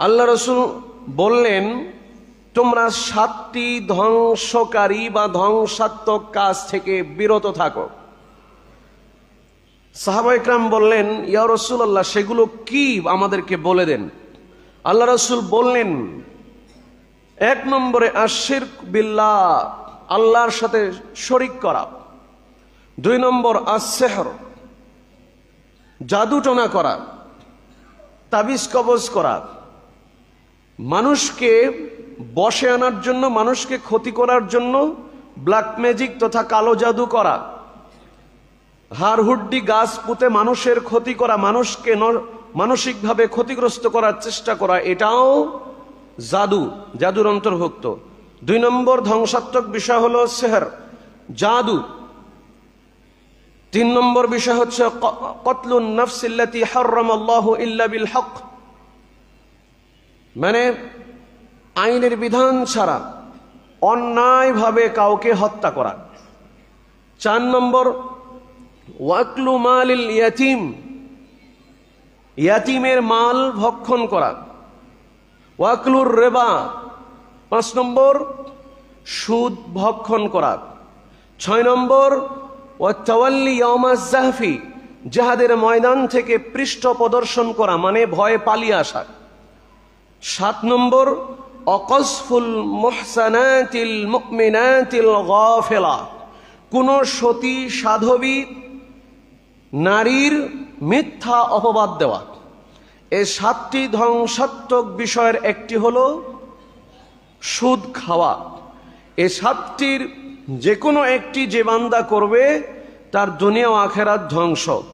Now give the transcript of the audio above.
আল্লাহ রাসূল বললেন, তোমরা 7টি ধ্বংসকারী বা ধ্বংসাত্মক কাজ থেকে বিরত থাকো। সাহাবা ইকরাম বললেন, ইয়া রাসূলুল্লাহ, সেগুলো কি আমাদেরকে বলে দেন। আল্লাহ রাসূল বললেন, 1 নম্বরে আশিরক বিল্লাহ, আল্লাহর সাথে শরীক করা। 2 নম্বর আসসিহর, জাদুটনা করা, তাবিজ কবজ করা, মানুষকে বশে আনার জন্য, মানুষকে ক্ষতি করার জন্য ব্ল্যাক ম্যাজিক তথা কালো জাদু করা, হাড়হুড্ডি গাছ পুঁতে মানুষের ক্ষতি করা, মানুষকে মানসিকভাবে ক্ষতিগ্রস্ত করার চেষ্টা করা, এটাও জাদুর অন্তর্ভুক্ত। 2 নম্বর ধ্বংসাত্মক বিষয় হলো সেহর, জাদু। 3 নম্বর বিষয় হচ্ছে কতলুন নাফসিল্লাতি হারামাল্লাহু ইল্লা বিল হক, মানে আইনের বিধান ছাড়া অন্যায়ভাবে কাউকে হত্যা করা। 4 নম্বর ওয়াকলু মালিল ইয়াতিম, ইয়াতিমের মাল ভক্ষণ করা। ওয়াকলুর রিবা, 5 নম্বর সুদ ভক্ষণ করা। 6 নম্বর ওয়াতাওয়াল্লি ইয়াউমাজ জাহফি, জিহাদের ময়দান থেকে পৃষ্ঠ প্রদর্শন করা, মানে ভয়ে পালিয়ে আসা। 7 নম্বর অকসফুল মুহসানাতিল মুমিনাতিল গাফিলা, কোন সতী সাধবী নারীর মিথ্যা অপবাদ দেওয়া। এই 7টি ধ্বংসাত্মক বিষয়ের একটি হলো সুদ খাওয়া। এই 7টির যে কোনো একটি যে বান্দা করবে, তার দুনিয়া ও আখিরাত ধ্বংস।